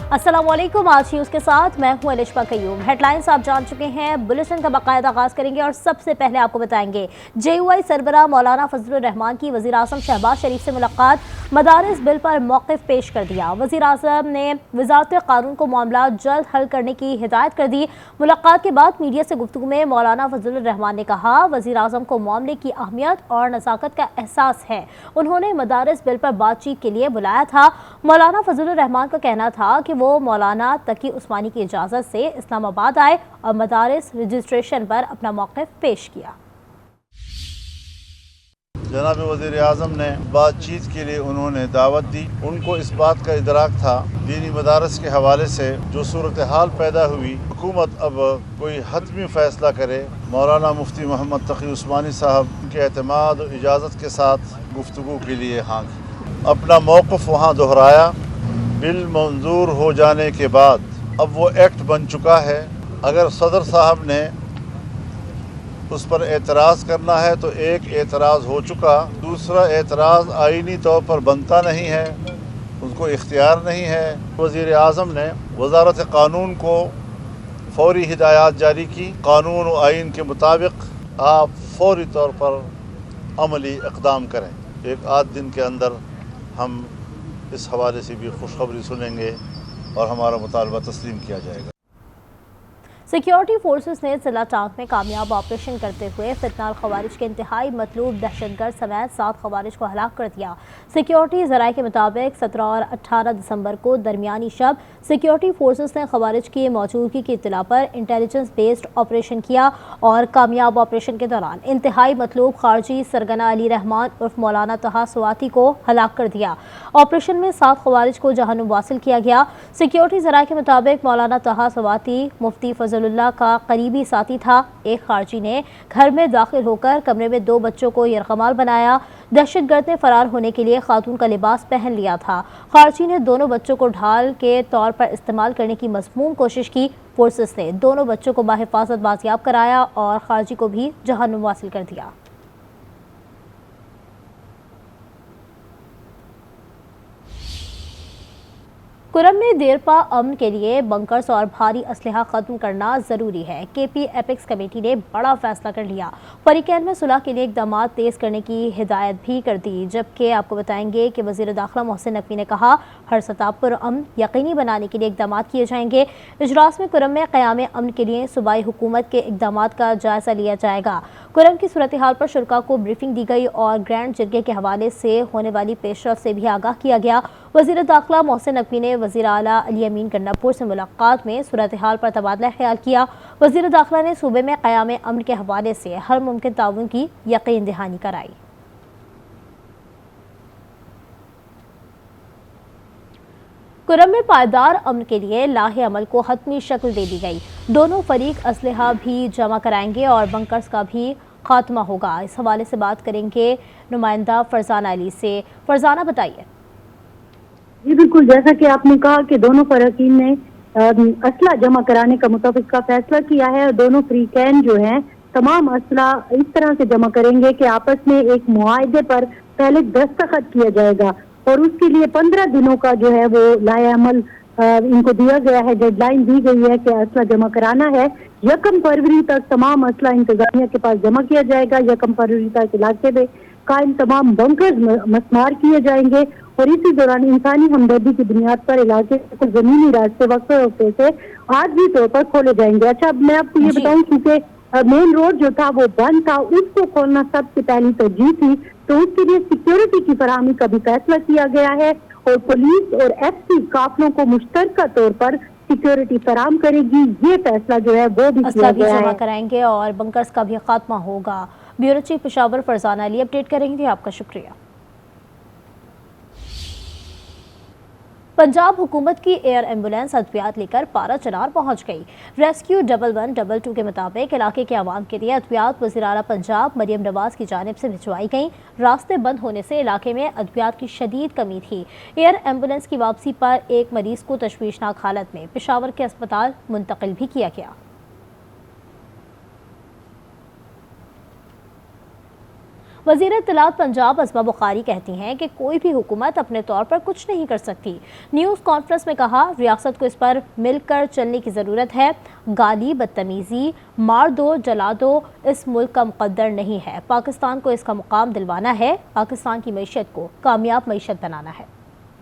अस्सलाम वालेकुम। आज ही उसके साथ मैं हूं अलिशा कयूम। हेडलाइंस आप जान चुके हैं, बुलेटिन का बाकायदा आगाज करेंगे और सबसे पहले आपको बताएंगे JUI सरबराह मौलाना फजलुर रहमान की वज़ीर आज़म शहबाज शरीफ से मुलाकात, मदारिस बिल पर मौक़िफ़ पेश कर दिया। वज़ीर आज़म ने वज़ारत क़ानून को मामला जल्द हल करने की हिदायत कर दी। मुलाकात के बाद मीडिया से गुफ्तगू में मौलाना फजलुर रहमान ने कहा, वज़ीर आज़म को मामले की अहमियत और नज़ाकत का एहसास है। उन्होंने मदारिस बिल पर बातचीत के लिए बुलाया था। मौलाना फजलुर रहमान का कहना था कि वो मौलाना तकी उस्मानी की इजाज़त से इस्लामाबाद आए और मदारिस रजिस्ट्रेशन पर अपना मौक़िफ़ पेश किया। जनाब वज़ीर आज़म ने बातचीत के लिए उन्होंने दावत दी। उनको इस बात का इदराक था दीनी मदारस के हवाले से जो सूरत हाल पैदा हुई, हुकूमत अब कोई हतमी फ़ैसला करे। मौलाना मुफ्ती मोहम्मद तकी उस्मानी साहब के एतमाद और इजाज़त के साथ गुफ्तगू के लिए हाँ अपना मौक़िफ़ वहाँ दोहराया। बिल मंजूर हो जाने के बाद अब वो एक्ट बन चुका है। अगर सदर साहब ने उस पर एतराज़ करना है तो एक एतराज़ हो चुका, दूसरा एतराज़ आईनी तौर पर बनता नहीं है, उनको इख्तियार नहीं है। वज़ीर आज़म ने वज़ारत क़ानून को फ़ौरी हिदायत जारी की, कानून और आइन के मुताबिक आप फ़ौरी तौर पर अमली इक़दाम करें। एक आध दिन के अंदर हम इस हवाले से भी खुशखबरी सुनेंगे और हमारा मुतालबा तस्लीम किया जाएगा। सिक्योरिटी फोर्सेस ने जिला टांग में कामयाब ऑपरेशन करते हुए फितनाल खवारिज के इंतहाई मतलूब दहशतगर्द समेत 7 खवारिज को हलाक कर दिया। सिक्योरिटी ज़राए के मुताबिक 17 और 18 दिसंबर को दरमियानी शब सिक्योरिटी फोर्सेस ने खवारिज की मौजूदगी की इत्तला पर इंटेलिजेंस बेस्ड ऑपरेशन किया और कामयाब ऑपरेशन के दौरान इंतहाई मतलूब खारजी सरगना अली रहमान उर्फ मौलाना तहा स्वाति को हलाक कर दिया। ऑपरेशन में 7 खवारिज को जहन्नुम वासिल किया गया। सिक्योरिटी ज़राए के मुताबिक मौलाना तहा स्वाति मुफ्ती फजलुल्लाह का करीबी साथी था। एक खारजी ने घर में दाखिल होकर कमरे में 2 बच्चों को यरगमाल बनाया। दहशतगर्द ने फरार होने के लिए खातून का लिबास पहन लिया था। खारजी ने दोनों बच्चों को ढाल के तौर पर इस्तेमाल करने की मज़मूम कोशिश की। फोर्सेस ने दोनों बच्चों को बाहिफाजत बाजियाब कराया और खारजी को भी जहन्नुम वासिल कर दिया। कुरम में देरपा अमन के लिए बंकर्स और भारी असलहा खत्म करना जरूरी है। KP एपेक्स कमेटी ने बड़ा फैसला कर लिया। फरीकैन में सुलह के लिए इक़दामात तेज करने की हिदायत भी कर दी। जबकि आपको बताएंगे कि वज़ीर दाखिला मोहसिन नकवी ने कहा, हर सतह पर अमन यकीनी बनाने के लिए इक़दामात किए जाएंगे। इजलास में कुरम में क़याम अमन के लिए सूबाई हुकूमत के इक़दामात का जायजा लिया जाएगा। कुरम की सूरत हाल पर शुरका को ब्रीफिंग दी गई और ग्रैंड जिरगे के हवाले से होने वाली पेशरफ से भी आगाह किया गया। वज़ीर दाखिला मोहसिन नकवी ने वज़ीर आला अली अमीन गन्नापुर से मुलाकात में सूरत हाल पर तबादला ख्याल किया। वज़ीर दाखिला ने सूबे में क़याम अमन के हवाले से हर मुमकिन ताउन की यकीन दहानी कराई। कुरम में पायदार अमन के लिए लाहे अमल को हतमी शक्ल दे दी गई। दोनों फरीक असलहा भी जमा कराएंगे और बंकर्स का भी खात्मा होगा। इस हवाले से बात करेंगे नुमाइंदा फरजाना अली से। फरजाना, बताइए। जी बिल्कुल, जैसा कि आपने कहा कि दोनों फरीकीन ने असला जमा कराने का मुताबिक का फैसला किया है। दोनों फरीकैन जो हैं तमाम असला इस तरह से जमा करेंगे कि आपस में एक मुआहदे पर पहले दस्तखत किया जाएगा और उसके लिए 15 दिनों का जो है वो लाए अमल इनको दिया गया है। डेडलाइन दी गई है कि असला जमा कराना है। 1 फरवरी तक तमाम असला इंतजामिया के पास जमा किया जाएगा। 1 फरवरी तक इलाके में कायम तमाम बंकर्स मस्मार किए जाएंगे और इसी दौरान इंसानी हमदर्दी की बुनियाद पर इलाके को जमीनी रास्ते वक्फे से आर्जी तौर पर खोले जाएंगे। अच्छा, अब मैं आपको ये बताऊं, क्योंकि मेन रोड जो था वो बंद था, उसको खोलना सबसे पहली तरजीह थी, तो उसके लिए सिक्योरिटी की फराहमी का भी फैसला किया गया है और पुलिस और FC काफिलों को मुश्तरका तौर पर सिक्योरिटी फराहम करेगी। ये फैसला जो है वो भी किया गया है। कराएंगे और बंकर्स का भी खात्मा होगा। Bureau chief Peshawar Farzana Ali update करेंगे। आपका शुक्रिया। पंजाब हुकूमत की एयर एम्बुलेंस अद्वियात लेकर पारा चनार पहुंच गई। रेस्क्यू 1112 के मुताबिक इलाके के आवाम के लिए अद्वियात वज़ीर आला पंजाब मरियम नवाज की जानिब से भिजवाई गई। रास्ते बंद होने से इलाके में अद्वियात की शदीद कमी थी। एयर एम्बुलेंस की वापसी पर एक मरीज को तशवीशनाक हालत में पेशावर के अस्पताल मुंतकिल भी किया गया। وزیر اطلاعات پنجاب عظمہ بخاری کہتی ہیں کہ کوئی بھی حکومت اپنے طور پر کچھ نہیں کر سکتی۔ نیوز کانفرنس میں کہا، ریاست کو اس پر مل کر چلنے کی ضرورت ہے۔ گالی، بدتمیزی، مار دو، جلا دو اس ملک کا مقدر نہیں ہے۔ پاکستان کو اس کا مقام دلوانا ہے، پاکستان کی معیشت کو کامیاب معیشت بنانا ہے۔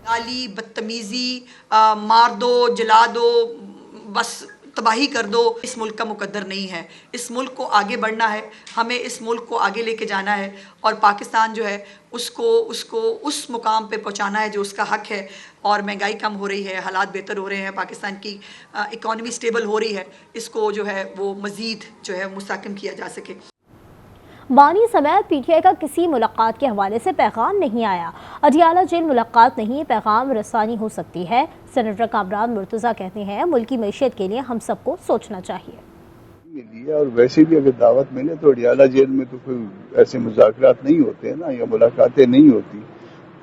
گالی، بدتمیزی، مار دو، جلا دو، بس تباہی کر دو اس ملک کا مقدر نہیں ہے۔ اس ملک کو آگے بڑھنا ہے، ہمیں اس ملک کو آگے لے کے جانا ہے اور پاکستان جو ہے اس کو اس مقام پہ پہنچانا ہے جو اس کا حق ہے۔ اور مہنگائی کم ہو رہی ہے، حالات بہتر ہو رہے ہیں، پاکستان کی اکانومی سٹیبل ہو رہی ہے، اس کو جو ہے وہ مزید جو ہے مستحکم کیا جا سکے۔ بانی سمیت پی ٹی آئی کا کسی ملاقات کے حوالے سے پیغام نہیں آیا۔ اڈیالہ جیل ملاقات نہیں، پیغام رسانی ہو سکتی ہے۔ سینیٹر کامران مرتضیٰ کہتے ہیں ملکی معیشت کے لیے ہم سب کو سوچنا چاہیے۔ اور ویسے بھی اگر دعوت ملے تو اڈیالہ جیل میں تو کوئی ایسے مذاکرات نہیں ہوتے ہیں نا، یا ملاقاتیں نہیں ہوتی۔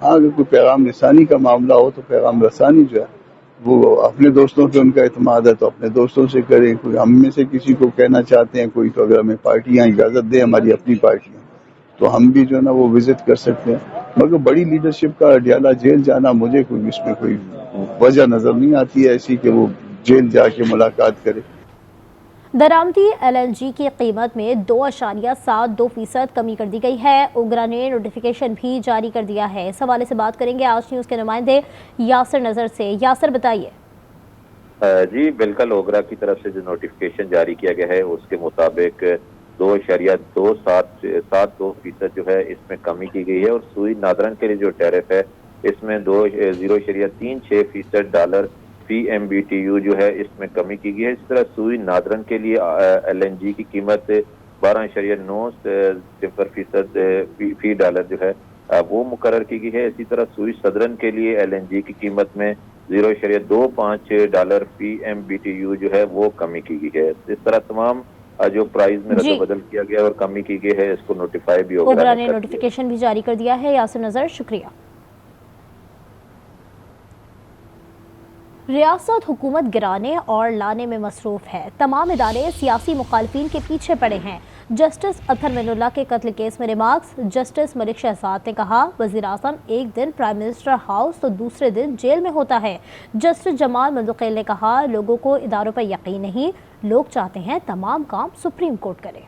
ہاں اگر کوئی پیغام رسانی کا معاملہ ہو تو پیغام رسانی جو ہے وہ اپنے دوستوں پہ ان کا اعتماد ہے تو اپنے دوستوں سے کریں۔ کوئی ہم میں سے کسی کو کہنا چاہتے ہیں کوئی تو اگر ہمیں پارٹیاں اجازت دیں، ہماری اپنی پارٹیاں، تو ہم بھی جو ہے نا وہ وزٹ کر سکتے ہیں۔ مگر بڑی لیڈرشپ کا اڈیالہ جیل جانا مجھے کوئی اس میں کوئی وجہ نظر نہیں آتی ہے ایسی کہ وہ جیل جا کے ملاقات کرے۔ درآمدی ایل این جی کی قیمت میں 2.72% کمی کر دی گئی ہے۔ اوگرا نے نوٹیفیکیشن بھی جاری کر دیا ہے۔ اس حوالے سے بات کریں گے آج نیوز کے نمائندے یاسر نظر سے۔ یاسر بتائیے۔ جی بالکل، اوگرا کی طرف سے جو نوٹیفیکیشن جاری کیا گیا ہے اس کے مطابق 2.272% جو ہے اس میں کمی کی گئی ہے، اور سوئی نادرن کے لیے جو ٹیرف ہے اس میں 0.36% فی ایم بی ٹی یو جو ہے اس میں کمی کی گئی ہے۔ اس طرح سوئی نادرن کے لیے ایل این جی کی قیمت 12.90% فی ڈالر جو ہے وہ مقرر کی گئی ہے۔ اسی طرح سوئی صدرن کے لیے ایل این جی کی قیمت میں 0.25 فی ایم بی ٹی یو جو ہے وہ کمی کی گئی ہے۔ اس طرح تمام جو پرائز میں رد و بدل کیا گیا اور کمی کی گئی ہے اس کو نوٹیفائی بھی اوگرا نے نوٹیفیکیشن بھی جاری کر دیا ہے۔ یاسر نظر شکریہ۔ ریاست حکومت گرانے اور لانے میں مصروف ہے۔ تمام ادارے سیاسی مخالفین کے پیچھے پڑے ہیں۔ جسٹس اطہر من اللہ کے قتل کیس میں ریمارکس۔ جسٹس ملک شہزاد نے کہا، وزیر اعظم ایک دن پرائم منسٹر ہاؤس تو دوسرے دن جیل میں ہوتا ہے۔ جسٹس جمال مندوخیل نے کہا، لوگوں کو اداروں پر یقین نہیں، لوگ چاہتے ہیں تمام کام سپریم کورٹ کرے۔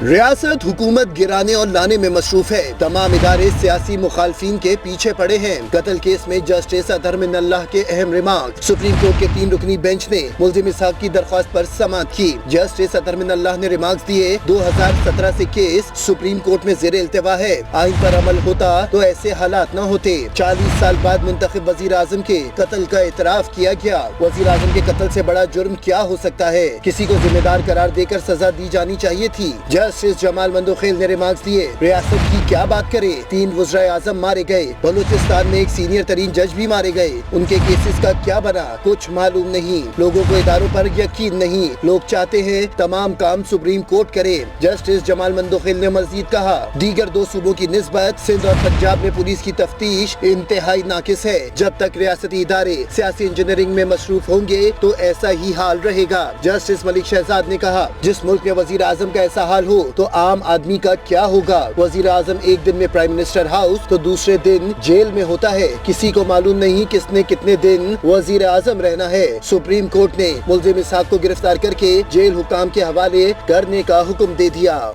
ریاست حکومت گرانے اور لانے میں مصروف ہے۔ تمام ادارے سیاسی مخالفین کے پیچھے پڑے ہیں۔ قتل کیس میں جسٹس اطہر من اللہ کے اہم ریمارک۔ سپریم کورٹ کے 3 رکنی بینچ نے ملزم اسحاق کی درخواست پر سماعت کی۔ جسٹس اطہر من اللہ نے ریمارکس دیے، 2017 سے کیس سپریم کورٹ میں زیر التوا ہے۔ آئین پر عمل ہوتا تو ایسے حالات نہ ہوتے۔ 40 سال بعد منتخب وزیر اعظم کے قتل کا اعتراف کیا گیا۔ وزیر اعظم کے قتل سے بڑا جرم کیا ہو سکتا ہے؟ کسی کو ذمہ دار قرار دے کر سزا دی جانی چاہیے تھی۔ جسٹس جمال مندوخیل نے ریمارکس دیے، ریاست کی کیا بات کرے، 3 وزرائے اعظم مارے گئے، بلوچستان میں ایک سینئر ترین جج بھی مارے گئے، ان کے کیسز کا کیا بنا کچھ معلوم نہیں۔ لوگوں کو اداروں پر یقین نہیں، لوگ چاہتے ہیں تمام کام سپریم کورٹ کرے۔ جسٹس جمال مندوخیل نے مزید کہا، دیگر 2 صوبوں کی نسبت سندھ اور پنجاب میں پولیس کی تفتیش انتہائی ناقص ہے۔ جب تک ریاستی ادارے سیاسی انجینئرنگ میں مصروف ہوں گے تو ایسا ہی حال رہے گا۔ جسٹس ملک شہزاد نے کہا، جس ملک میں وزیر اعظم کا ایسا حال ہو تو عام آدمی کا کیا ہوگا؟ وزیر اعظم ایک دن میں پرائم منسٹر ہاؤس تو دوسرے دن جیل میں ہوتا ہے، کسی کو معلوم نہیں کس نے کتنے دن وزیر اعظم رہنا ہے۔ سپریم کورٹ نے ملزم اسحاق کو گرفتار کر کے جیل حکام کے حوالے کرنے کا حکم دے دیا۔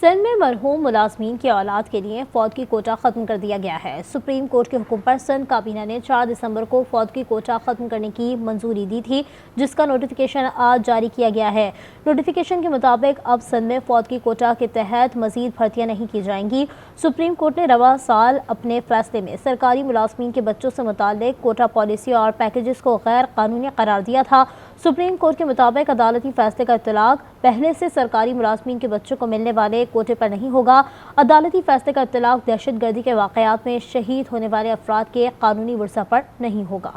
سندھ میں مرحوم ملازمین کی اولاد کے لیے فوتگی کوٹہ ختم کر دیا گیا ہے۔ سپریم کورٹ کے حکم پر سندھ کابینہ نے 4 دسمبر کو فوتگی کوٹہ ختم کرنے کی منظوری دی تھی، جس کا نوٹیفیکیشن آج جاری کیا گیا ہے۔ نوٹیفیکیشن کے مطابق اب سندھ میں فوتگی کوٹہ کے تحت مزید بھرتیاں نہیں کی جائیں گی۔ سپریم کورٹ نے رواں سال اپنے فیصلے میں سرکاری ملازمین کے بچوں سے متعلق کوٹہ پالیسی اور پیکیجز کو غیر قانونی قرار دیا تھا۔ سپریم کورٹ کے مطابق عدالتی فیصلے کا اطلاق پہلے سے سرکاری ملازمین کے بچوں کو ملنے والے کوٹے پر نہیں ہوگا۔ عدالتی فیصلے کا اطلاق دہشت گردی کے واقعات میں شہید ہونے والے افراد کے قانونی ورثہ پر نہیں ہوگا۔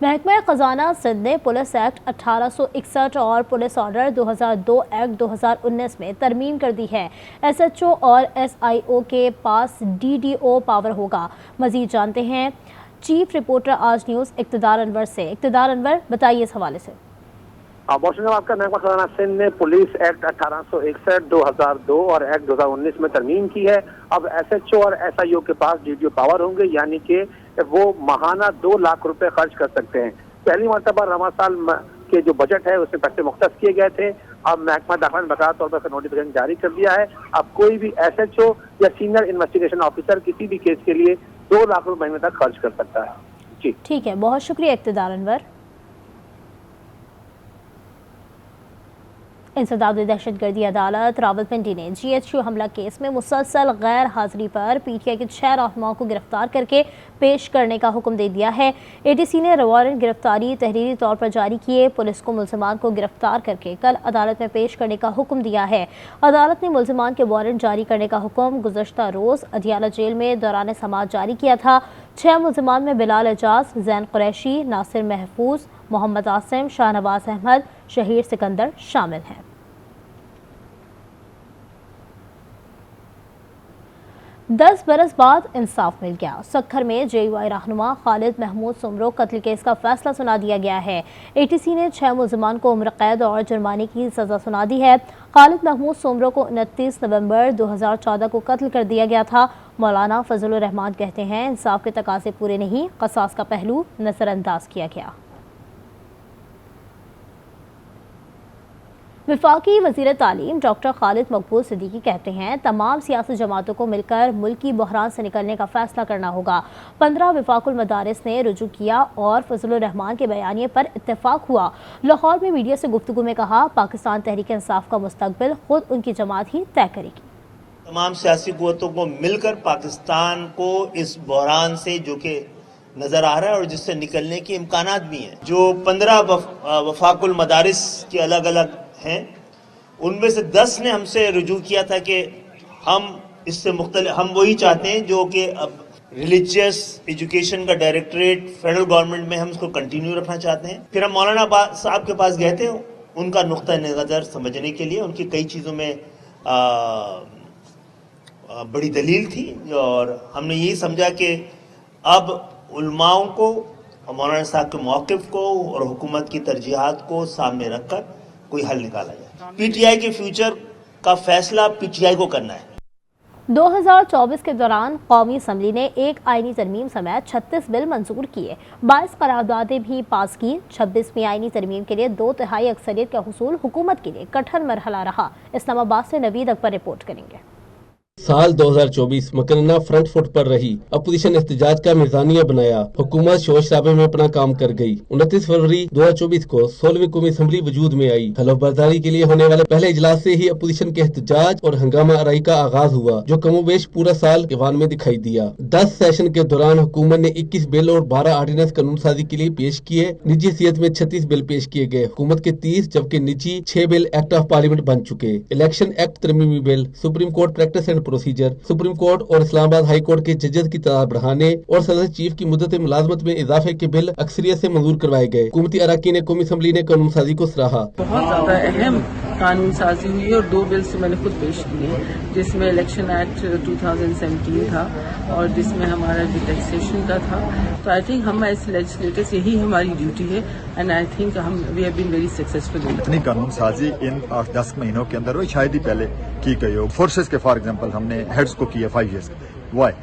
محکمہ خزانہ سندھ نے پولیس ایکٹ 1861 اور پولیس آرڈر 2002 ایکٹ 2019 میں ترمیم کر دی ہے۔ ایس ایچ او اور ایس آئی او کے پاس ڈی ڈی او پاور ہوگا۔ مزید جانتے ہیں چیف رپورٹر آج نیوز اقتدار انور سے۔ اقتدار انور، بتائیے اس حوالے سے۔ موسم آپ کا محکمہ خزانہ سندھ نے پولیس ایکٹ 1861 2002 اور ایکٹ 2019 میں ترمیم کی ہے۔ اب ایس ایچ او اور ایس آئی او کے پاس ڈی ڈی او پاور ہوں گے، یعنی کہ وہ ماہانہ 2 لاکھ روپے خرچ کر سکتے ہیں۔ پہلی مرتبہ رواں سال کے جو بجٹ ہے اس میں پیسے مختص کیے گئے تھے۔ اب محکمہ داخلہ نے بقایا طور پر نوٹیفکیشن جاری کر دیا ہے۔ اب کوئی بھی ایس ایچ او یا سینئر انویسٹیگیشن آفیسر کسی بھی کیس کے لیے 2 لاکھ روپے مہینے تک خرچ کر سکتا ہے۔ جی ٹھیک ہے، بہت شکریہ اقتدار انور۔ انسداد دہشت گردی عدالت راولپنڈی نے جی ایچ یو حملہ کیس میں مسلسل غیر حاضری پر پی ٹی آئی کے 6 رہنماؤں کو گرفتار کر کے پیش کرنے کا حکم دے دیا ہے۔ اے ٹی سی نے وارنٹ گرفتاری تحریری طور پر جاری کیے۔ پولیس کو ملزمان کو گرفتار کر کے کل عدالت میں پیش کرنے کا حکم دیا ہے۔ عدالت نے ملزمان کے وارنٹ جاری کرنے کا حکم گزشتہ روز اڈیالہ جیل میں دوران سماعت جاری کیا تھا۔ 6 ملزمان میں بلال اعجاز، زین قریشی، ناصر محفوظ، محمد عاصم، شاہ نواز احمد، شہیر سکندر شامل ہیں۔ 10 برس بعد انصاف مل گیا۔ سکھر میں جے یو آئی رہنما خالد محمود سمرو قتل کیس کا فیصلہ سنا دیا گیا ہے۔ اے ٹی سی نے 6 ملزمان کو عمر قید اور جرمانے کی سزا سنا دی ہے۔ خالد محمود سمرو کو 29 نومبر 2014 کو قتل کر دیا گیا تھا۔ مولانا فضل الرحمان کہتے ہیں انصاف کے تقاضے پورے نہیں، قصاص کا پہلو نظر انداز کیا گیا۔ وفاقی وزیر تعلیم ڈاکٹر خالد مقبول صدیقی کہتے ہیں تمام سیاسی جماعتوں کو مل کر ملکی بحران سے نکلنے کا فیصلہ کرنا ہوگا۔ 15 وفاق المدارس نے رجوع کیا اور فضل الرحمان کے بیانیے پر اتفاق ہوا۔ لاہور میں میڈیا سے گفتگو میں کہا پاکستان تحریک انصاف کا مستقبل خود ان کی جماعت ہی طے کرے گی۔ تمام سیاسی قوتوں کو مل کر پاکستان کو اس بحران سے جو کہ نظر آ رہا ہے اور جس سے نکلنے کے امکانات بھی ہیں، جو 15 وفاق المدارس کے الگ الگ ہیں، ان میں سے 10 نے ہم سے رجوع کیا تھا کہ ہم اس سے مختلف، ہم وہی چاہتے ہیں جو کہ اب ریلیجیس ایجوکیشن کا ڈائریکٹریٹ فیڈرل گورنمنٹ میں ہم اس کو کنٹینیو رکھنا چاہتے ہیں۔ پھر ہم مولانا صاحب کے پاس گئے تھے ان کا نقطہ نظر سمجھنے کے لیے۔ ان کی کئی چیزوں میں بڑی دلیل تھی اور ہم نے یہی سمجھا کہ اب علماؤں کو، مولانا صاحب کے موقف کو اور حکومت کی ترجیحات کو سامنے رکھ کر کوئی حل نکالا جائے۔ پی ٹی آئی کے فیوچر کا فیصلہ پی ٹی آئی کو کرنا ہے۔ 2024 کے دوران قومی اسمبلی نے ایک آئینی ترمیم سمیت 36 بل منظور کیے، 22 قراردادیں بھی پاس کی۔ 26ویں آئینی ترمیم کے لیے 2/3 اکثریت کا حصول حکومت کے لیے کٹھن مرحلہ رہا۔ اسلام آباد سے نوید اکبر رپورٹ کریں گے۔ سال 2024 مکنہ فرنٹ فٹ پر رہی، اپوزیشن احتجاج کا میزانیہ بنایا، حکومت شور شرابے میں اپنا کام کر گئی۔ 29 فروری 2024 کو 16ویں قومی اسمبلی وجود میں آئی۔ خلاف برداری کے لیے ہونے والے پہلے اجلاس سے ہی اپوزیشن کے احتجاج اور ہنگامہ آرائی کا آغاز ہوا، جو کم و بیش پورا سال ایوان میں دکھائی دیا۔ 10 سیشن کے دوران حکومت نے 21 بل اور 12 آرڈیننس قانون سازی کے لیے پیش کیے۔ نجی حیثیت میں 36 بل پیش کیے گئے، حکومت کے 30 جبکہ نجی 6 بل ایکٹ آف پارلیمنٹ بن چکے۔ الیکشن ایکٹ ترمیمی bill, supreme court practice and procedure, supreme court اور اسلام آباد ہائی کورٹ کے ججز کی تعداد بڑھانے اور صدر چیف کی مدت ملازمت میں اضافے کے بل اکثریت سے منظور کروائے گئے۔ حکومتی اراکین قومی اسمبلی نے قانون سازی کو سراہا۔ بہت زیادہ اہم قانون سازی ہوئی اور 2 بلز میں نے خود پیش کیے، جس میں الیکشن ایکٹ 2017 تھا اور جس میں ہمارا جو ٹیکسیشن کا تھا۔ تو آئی تھنک ہم ایز لیجسلیٹرز یہی ہماری ڈیوٹی ہے and I think we have been very successful. اتنی قانون سازی ان 8-10 مہینوں کے اندر شاید ہی پہلے کی گئی ہو۔ فورسز کے فار ایگزامپل ہم نے ہیڈز کو کیا 5 ایئرس، وائی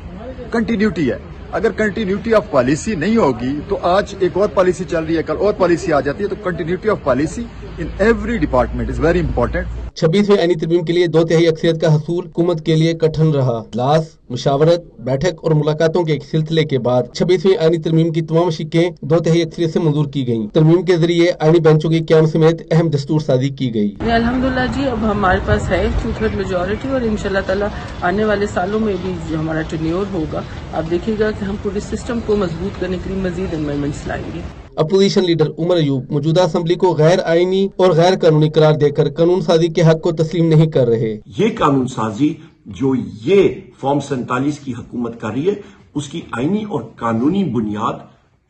کنٹینیوٹی ہے۔ اگر کنٹینیوٹی آف پالیسی نہیں ہوگی تو آج ایک اور پالیسی چل رہی ہے، کل اور پالیسی آ جاتی ہے، تو continuity of policy in every department is very important. 26ویں آئینی ترمیم کے لیے 2/3 اکثریت کا حصول حکومت کے لیے کٹھن رہا۔ اجلاس، مشاورت، بیٹھک اور ملاقاتوں کے ایک سلسلے کے بعد 26ویں آئینی ترمیم کی تمام شقیں 2/3 اکثریت سے منظور کی گئیں۔ ترمیم کے ذریعے آئینی بینچوں کی قیام سمیت اہم دستور سازی کی گئی۔ الحمدللہ جی، اب ہمارے پاس ہے 2/3 میجورٹی اور انشاءاللہ تعالی آنے والے سالوں میں بھی جو ہمارا ٹینیور ہوگا، آپ دیکھیے گا کہ ہم پورے سسٹم کو مضبوط کرنے کے لیے مزید امینڈمنٹس لائیں گے۔ اپوزیشن لیڈر عمر ایوب موجودہ اسمبلی کو غیر آئینی اور غیر قانونی قرار دے کر قانون سازی کے حق کو تسلیم نہیں کر رہے۔ یہ قانون سازی جو یہ فارم 47 کی حکومت کر رہی ہے، اس کی آئینی اور قانونی بنیاد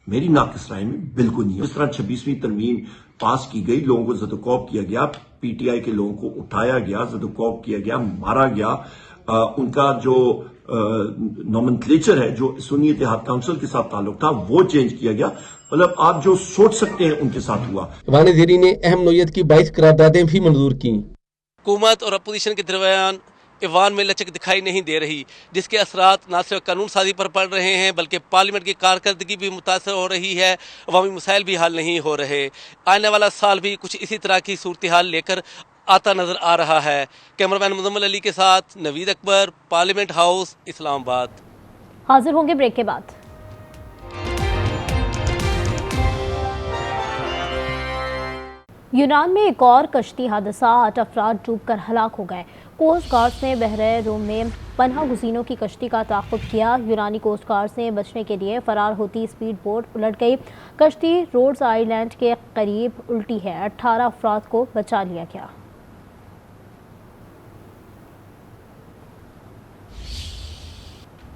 मेरी नाकिस राय में बिल्कुल नहीं है। जिस तरह 26वीं तरमीम पास की गई, लोगों को ज़दोकॉप किया गया, पीटीआई के लोगों को उठाया गया, ज़दोकॉप किया गया, मारा गया, उनका जो नॉमेनक्लेचर है, जो सुन्नी इत्तेहाद काउंसिल के साथ ताल्लुक था, वो चेंज किया गया। मतलब आप जो सोच सकते हैं उनके साथ हुआ। ईवान ज़ेरी ने अहम नोयत की 22 करारदादें भी मंजूर की। हुकूमत और अपोजिशन के दरमियान ईवान में लचक दिखाई नहीं दे रही, जिसके असरात न सिर्फ कानून साजी पर पड़ रहे हैं बल्कि पार्लियामेंट की कारकर्दगी भी मुतासर हो रही है, अवामी मसाइल भी हल नहीं हो रहे। आने वाला साल भी कुछ इसी तरह की सूरत हाल लेकर आता नजर आ रहा है। कैमरामैन मुजम्मिल अली के साथ नवीद अकबर, पार्लियामेंट हाउस, इस्लामाबाद। हाजिर होंगे ब्रेक के बाद। यूनान में एक और कश्ती हादसा, 8 अफराद डूबकर हलाक हो गए। कोस्ट गार्ड्स ने बहरे रूम में पनाह गुज़ीनों की कश्ती का ताक़ुब किया। यूनानी कोस्ट गार्ड से बचने के लिए फरार होती स्पीड बोट उलट गई। कश्ती रोड्स आइलैंड के करीब उल्टी है। 18 अफराद को बचा लिया गया।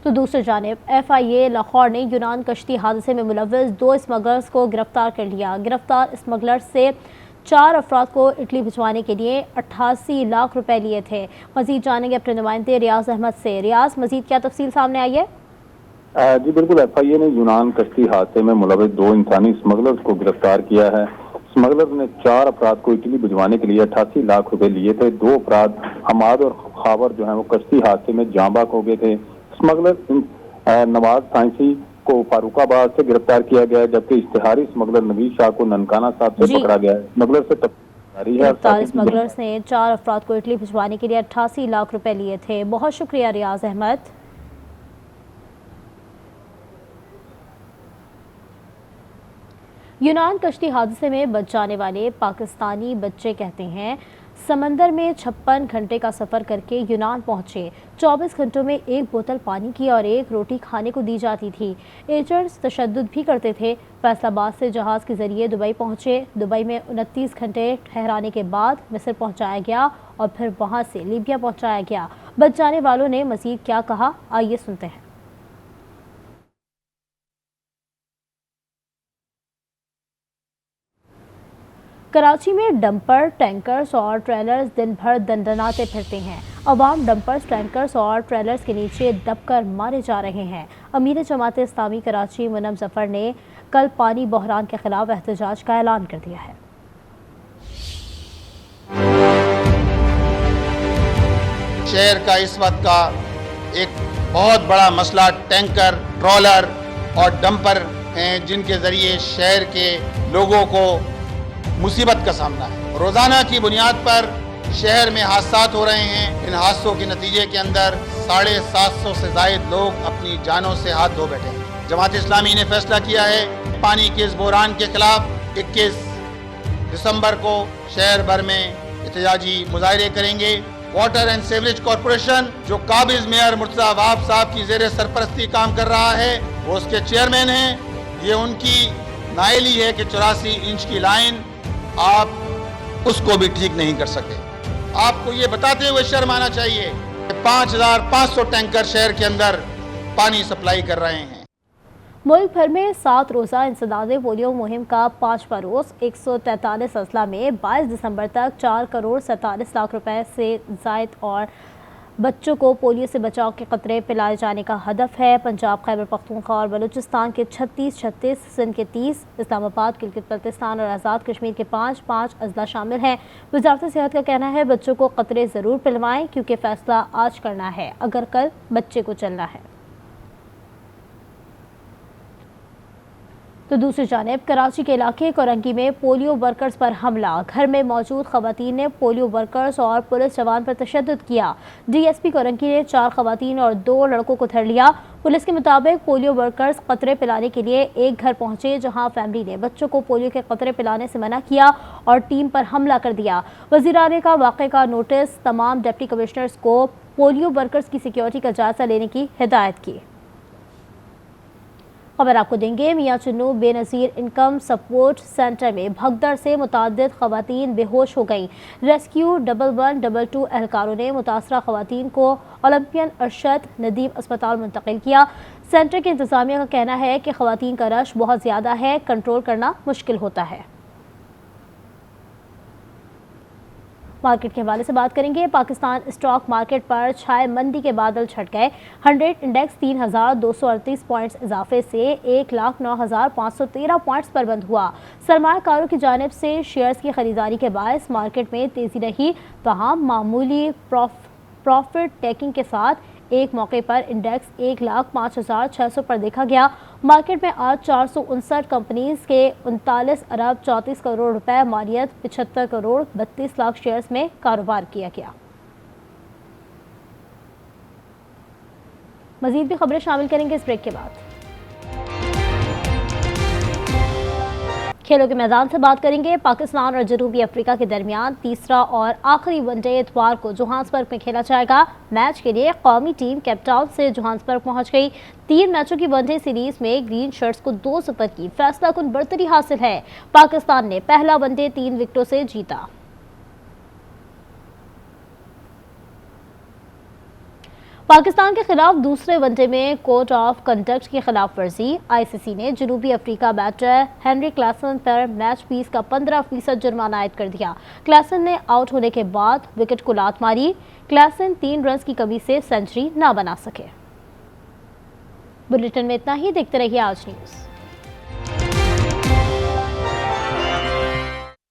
तो दूसरी जानिब FIA लाहौर ने यूनान कश्ती हादसे में मुलव्वस 2 स्मगलर्स को गिरफ्तार कर लिया। गिरफ्तार स्मगलर्स से 4 अफराद को इटली भिजवाने के लिए 88 लाख रुपए लिए थे। मजीद जानेंगे अपने नुमाइंदे रियाज अहमद से। रियाज, मजीद क्या तफसील सामने आई है? जी बिल्कुल, FIA ने यूनान कश्ती हादसे में मुलव्वस 2 इंसानी स्मगलर्स को गिरफ्तार किया है। स्मगलर्स ने 4 अफराद को इटली भिजवाने के लिए 88 लाख रुपए लिए थे। 2 अफराद हमाद और खावर जो है वो कश्ती हादसे में जाँ बाक हो गए थे। स्मगलर नवाज साइंसी को फारूकाबाद से गिरफ्तार किया गया है, जबकि इश्तिहारी स्मगलर नवीद शाह को ननकाना साहब से पकड़ा गया है। स्मगलर से गिरफ्तार स्मगलर्स ने 4 अफराद को इटली भिजवाने के लिए 88 लाख रुपए लिए थे। बहुत शुक्रिया रियाज अहमद। यूनान कश्ती हादसे में बच जाने वाले पाकिस्तानी बच्चे कहते हैं, समंदर में 56 घंटे का सफ़र करके यूनान पहुंचे। 24 घंटों में 1 बोतल पानी की और 1 रोटी खाने को दी जाती थी। एजेंट्स तशद्दुद भी करते थे। फैसलाबाद से जहाज़ के ज़रिए दुबई पहुंचे। दुबई में 29 घंटे ठहराने के बाद मिस्र पहुंचाया गया और फिर वहां से लीबिया पहुंचाया गया। बच जाने वालों ने मज़ीद क्या कहा, आइए सुनते हैं। कराची में डंपर, टैंकर्स और ट्रेलर्स दिन भर दंडनाते फिरते हैं। अवाम डंपर्स, टैंकर्स और ट्रेलर्स के नीचे दबकर मारे जा रहे हैं। अमीर जमात इस्लामी कराची मुनम जफर ने कल पानी बहरान के खिलाफ एहतजाज का ऐलान कर दिया है। शहर का इस वक्त का एक बहुत बड़ा मसला टैंकर, ट्रॉलर और डंपर हैं, जिनके जरिए शहर के लोगों को मुसीबत का सामना है। रोजाना की बुनियाद पर शहर में हादसा हो रहे हैं। इन हादसों के नतीजे के अंदर 750 से ज़ायद लोग अपनी जानों से हाथ धो बैठे हैं। जमात इस्लामी ने फैसला किया है पानी के इस बहरान के खिलाफ 21 दिसंबर को शहर भर में एहतजाजी मुजाहरे करेंगे। वाटर एंड सीवरेज कॉरपोरेशन, जो काबिज मेयर मुर्तज़ा वहाब साहब की ज़ेर सरपरस्ती काम कर रहा है, वो उसके चेयरमैन हैं। ये उनकी नाअहली है कि 84 इंच की लाइन आप उसको भी ठीक नहीं कर सके। आपको ये बताते हुए शर्म आना चाहिए कि 5500 टैंकर शहर के अंदर पानी सप्लाई कर रहे हैं। मुल्क भर में 7 रोज़ा इंसदाद पोलियो मुहिम का 5वां रोज़ 143 अजला में 22 दिसंबर तक 4 करोड़ 47 लाख रुपए से ज़ायद और बच्चों को पोलियो से बचाव के कतरे पिलाए जाने का हदफ है। पंजाब, खैबर पख्तूनख्वा और बलूचिस्तान के 36, सिंध के 30, इस्लामाबाद, गिलगित बल्तिस्तान और आज़ाद कश्मीर के 5 अजला शामिल हैं। वज़ारत सेहत का कहना है बच्चों को कतरे ज़रूर पिलवाएं, क्योंकि फ़ैसला आज करना है अगर कल बच्चे को चलना है। तो दूसरी जानिब कराची के इलाके कोरंगी में पोलियो वर्कर्स पर हमला। घर में मौजूद खवातीन ने पोलियो वर्कर्स और पुलिस जवान पर तशद्दुद किया। DSP कोरंगी ने 4 खवातीन और 2 लड़कों को धर लिया। पुलिस के मुताबिक पोलियो वर्कर्स कतरे पिलाने के लिए एक घर पहुंचे, जहां फैमिली ने बच्चों को पोलियो के कतरे पिलाने से मना किया और टीम पर हमला कर दिया। वज़ीर-ए-आला का वाक़े का नोटिस तमाम डिप्टी कमिश्नर्स को पोलियो वर्कर्स की सिक्योरिटी का जायजा लेने की हिदायत की। खबर आपको देंगे, मियाँ Chunnu Benazir income support centre में भगदड़ से मुताद्दिद खवातीन बेहोश हो गईं। रेस्क्यू 1122 एहलकारों ने मुतासरा खवातीन को ओलंपियन अरशद नदीम अस्पताल मुंतकिल किया। सेंटर की इंतजामिया का कहना है कि खवातीन का रश बहुत ज़्यादा है, कंट्रोल करना मुश्किल होता है। मार्केट के हवाले से बात करेंगे। पाकिस्तान स्टॉक मार्केट पर छाए मंदी के बादल छट गए। 100 इंडेक्स 3,238 पॉइंट्स इजाफे से 1,09,513 पॉइंट्स पर बंद हुआ। सरमायाकारों की जानिब से शेयर्स की खरीदारी के बायस मार्केट में तेजी रही, तमाम मामूली प्रॉफिट टेकिंग के साथ एक मौके पर इंडेक्स 1,05,600 पर देखा गया। मार्केट में आज 459 कंपनीज के 39 अरब 34 करोड़ रुपए मालियत 75 करोड़ 32 लाख शेयर्स में कारोबार किया गया। मजीद भी खबरें शामिल करेंगे इस ब्रेक के बाद। खेलों के मैदान से बात करेंगे। पाकिस्तान और जनूबी अफ्रीका के दरमियान तीसरा और आखिरी वनडे इतवार को जोहान्सबर्ग में खेला जाएगा। मैच के लिए कौमी टीम केप टाउन से जोहान्सबर्ग पहुंच गई। 3 मैचों की वनडे सीरीज में ग्रीन शर्ट्स को 2-0 की फैसला कुन बढ़तरी हासिल है। पाकिस्तान ने पहला वनडे 3 विकेटों से जीता। पाकिस्तान के खिलाफ दूसरे वनडे में कोड ऑफ कंडक्ट की खिलाफ वर्जी। आईसीसी ने जनूबी अफ्रीका बैटर हेनरी क्लासन पर मैच फीस का 15% जुर्माना आयद कर दिया। क्लासन ने आउट होने के बाद विकेट को लात मारी। क्लासन 3 रन की कमी से सेंचुरी ना बना सके। बुलेटिन में इतना ही। देखते रहिए आज न्यूज़।